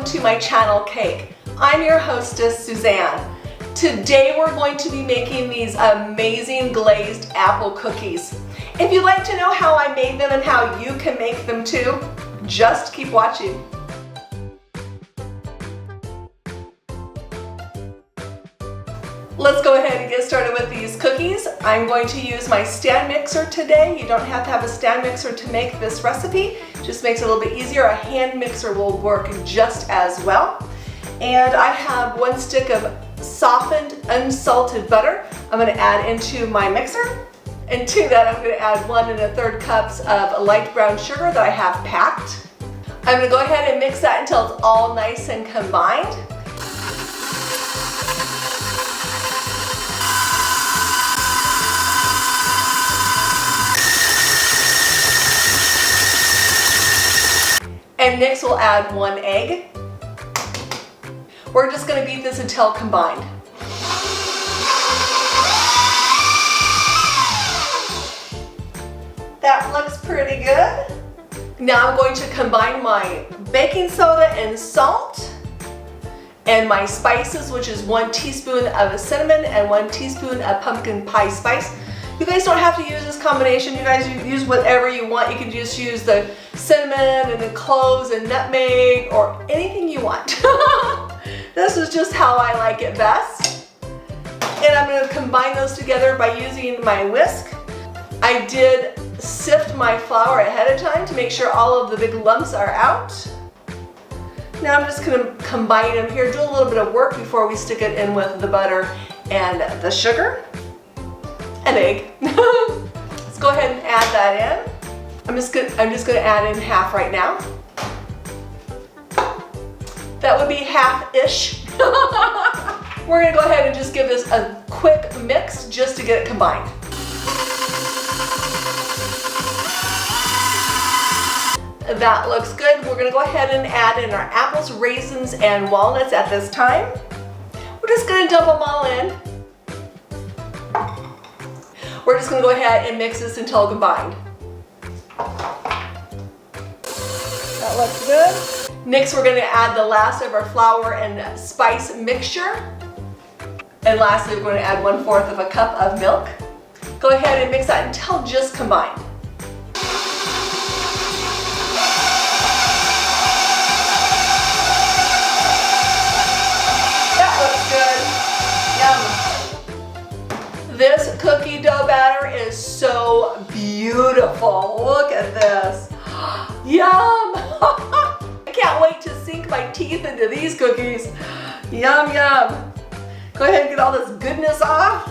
welcome to my channel Cake. I'm your hostess, Suzanne. Today we're going to be making these amazing glazed apple cookies. If you'd like to know how I made them and how you can make them too, just keep watching. Let's go ahead and get started with these cookies. I'm going to use my stand mixer today. You don't have to have a stand mixer to make this recipe. Just makes it a little bit easier. A hand mixer will work just as well. And I have 1 stick of softened, unsalted butter I'm going to add into my mixer. And to that I'm going to add 1 1/3 cups of light brown sugar that I have packed. I'm going to go ahead and mix that until it's all nice and combined. And next we'll add 1 egg. We're just going to beat this until combined. That looks pretty good. Now I'm going to combine my baking soda and salt and my spices, which is 1 teaspoon of cinnamon and 1 teaspoon of pumpkin pie spice. You guys don't have to use this combination. You guys use whatever you want. You can just use the cinnamon and the cloves and nutmeg or anything you want. This is just how I like it best. And I'm going to combine those together by using my whisk. I did sift my flour ahead of time to make sure all of the big lumps are out. Now I'm just going to combine them here, do a little bit of work before we stick it in with the butter and the sugar. An egg. Let's go ahead and add that in. I'm just going to add in half right now. That would be half-ish. We're going to go ahead and just give this a quick mix just to get it combined. That looks good. We're going to go ahead and add in our apples, raisins, and walnuts at this time. We're just going to dump them all in. We're just going to go ahead and mix this until combined. That looks good. Next we're going to add the last of our flour and spice mixture. And lastly we're going to add 1/4 of a cup of milk. Go ahead and mix that until just combined. This cookie dough batter is so beautiful. Look at this. Yum! I can't wait to sink my teeth into these cookies. Yum, yum. Go ahead and get all this goodness off.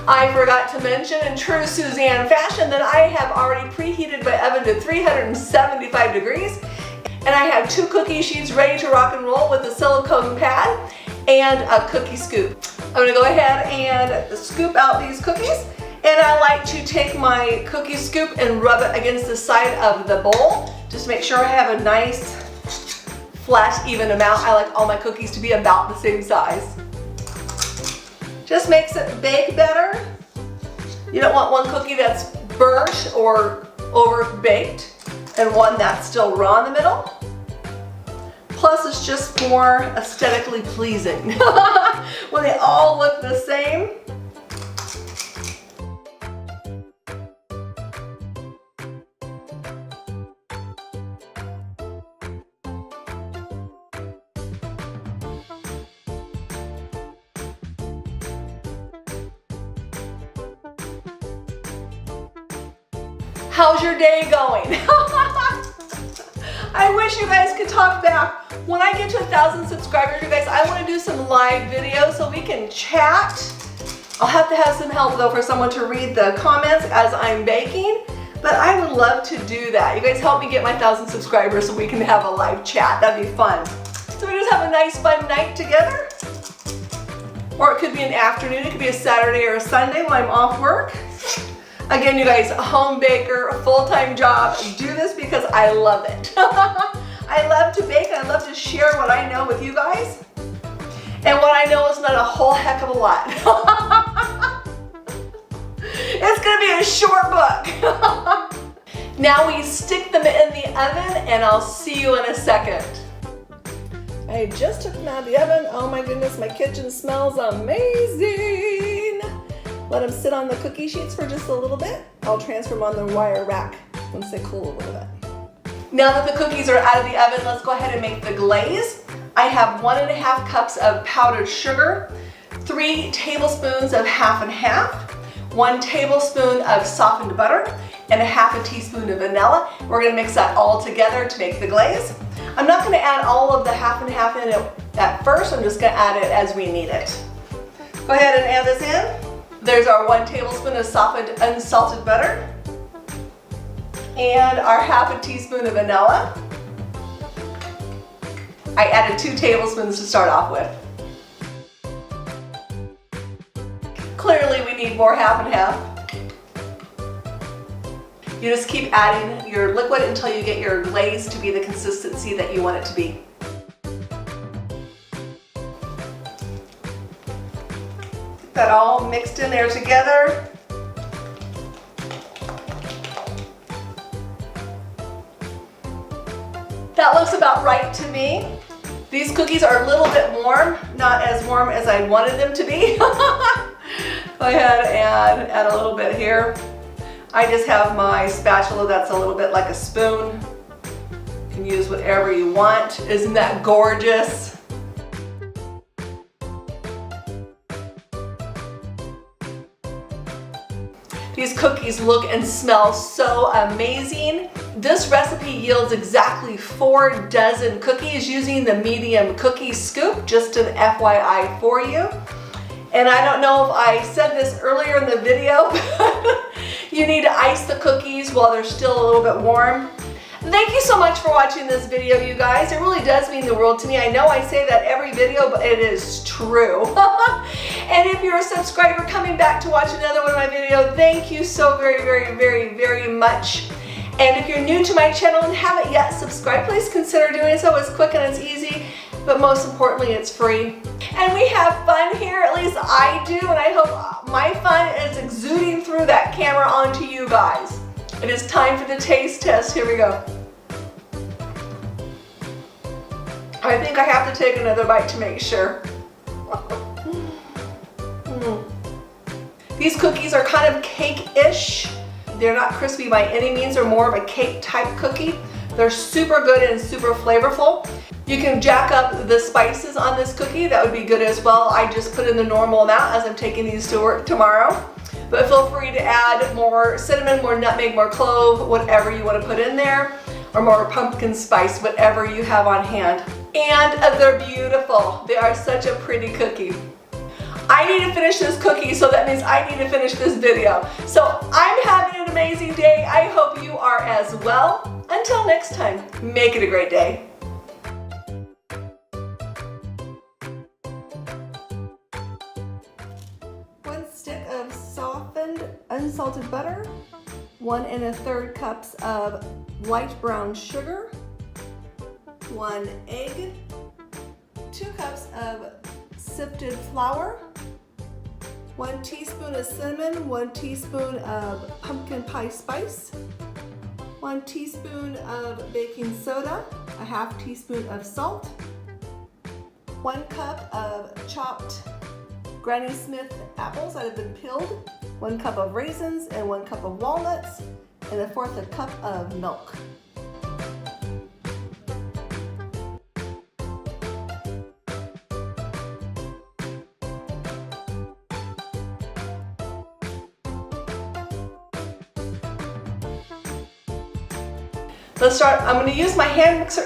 I forgot to mention, in true Suzanne fashion, that I have already preheated my oven to 375 degrees. And I have 2 cookie sheets ready to rock and roll with a silicone pad and a cookie scoop. I'm going to go ahead and scoop out these cookies, and I like to take my cookie scoop and rub it against the side of the bowl. Just make sure I have a nice flat even amount. I like all my cookies to be about the same size. Just makes it bake better. You don't want one cookie that's burnt or over baked and one that's still raw in the middle. Plus, it's just more aesthetically pleasing when they all look the same. How's your day going? I wish you guys could talk back. When I get to 1,000 subscribers, you guys, I want to do some live videos so we can chat. I'll have to have some help though for someone to read the comments as I'm baking, but I would love to do that. You guys help me get my 1,000 subscribers so we can have a live chat. That'd be fun. So we just have a nice fun night together. Or it could be an afternoon, it could be a Saturday or a Sunday when I'm off work. Again, you guys, home baker, a full-time job. Do this because I love it. I love to bake and I love to share what I know with you guys. And what I know is not a whole heck of a lot. It's gonna be a short book. Now we stick them in the oven and I'll see you in a second. I just took them out of the oven. Oh my goodness, my kitchen smells amazing. Let them sit on the cookie sheets for just a little bit. I'll transfer them on the wire rack once they cool a little bit. Now that the cookies are out of the oven, let's go ahead and make the glaze. I have 1½ cups of powdered sugar, 3 tablespoons of half and half, 1 tablespoon of softened butter, and 1/2 teaspoon of vanilla. We're gonna mix that all together to make the glaze. I'm not gonna add all of the half and half in at first, I'm just gonna add it as we need it. Go ahead and add this in. There's our 1 tablespoon of softened unsalted butter, and our 1/2 teaspoon of vanilla. I added 2 tablespoons to start off with. Clearly we need more half and half. You just keep adding your liquid until you get your glaze to be the consistency that you want it to be. Get that all mixed in there together. That looks about right to me. These cookies are a little bit warm, not as warm as I wanted them to be. Go ahead and add a little bit here. I just have my spatula that's a little bit like a spoon. You can use whatever you want. Isn't that gorgeous? These cookies look and smell so amazing. This recipe yields exactly 4 dozen cookies using the medium cookie scoop, just an FYI for you. And I don't know if I said this earlier in the video, but you need to ice the cookies while they're still a little bit warm. Thank you so much for watching this video, you guys. It really does mean the world to me. I know I say that every video, but it is true. And if you're a subscriber coming back to watch another one of my videos, thank you so very, very, very, very much. And if you're new to my channel and haven't yet subscribed, please consider doing so. It's quick and it's easy, but most importantly, it's free. And we have fun here, at least I do, and I hope my fun is exuding through that camera onto you guys. It is time for the taste test. Here we go. I think I have to take another bite to make sure. These cookies are kind of cake-ish. They're not crispy by any means. They're more of a cake type cookie. They're super good and super flavorful. You can jack up the spices on this cookie. That would be good as well. I just put in the normal amount as I'm taking these to work tomorrow. But feel free to add more cinnamon, more nutmeg, more clove, whatever you want to put in there, or more pumpkin spice, whatever you have on hand. And they're beautiful. They are such a pretty cookie. I need to finish this cookie, so that means I need to finish this video. So I'm having an amazing day. I hope you are as well. Until next time, make it a great day. Stick of softened unsalted butter, 1 1/3 cups of light brown sugar, 1 egg, 2 cups of sifted flour, 1 teaspoon of cinnamon, 1 teaspoon of pumpkin pie spice, 1 teaspoon of baking soda, 1/2 teaspoon of salt, 1 cup of chopped Granny Smith apples that have been peeled, 1 cup of raisins, and 1 cup of walnuts, and 1/4 cup of milk. Let's start. I'm going to use my hand mixer.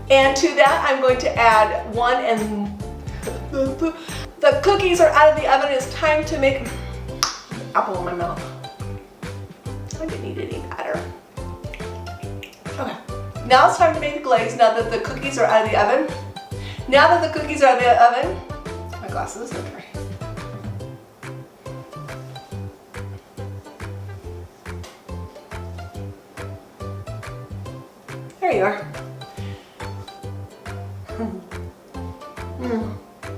And to that, I'm going to add 1 and the cookies are out of the oven. It's time to make apple in my mouth. I didn't need any batter. Okay. Now it's time to make the glaze. Now that the cookies are out of the oven. Now that the cookies are out of the oven, my glasses are dry. There you are.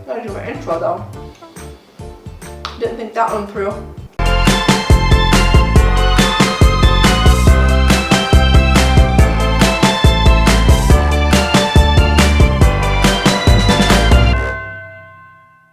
Gotta do my intro though. Didn't think that one through.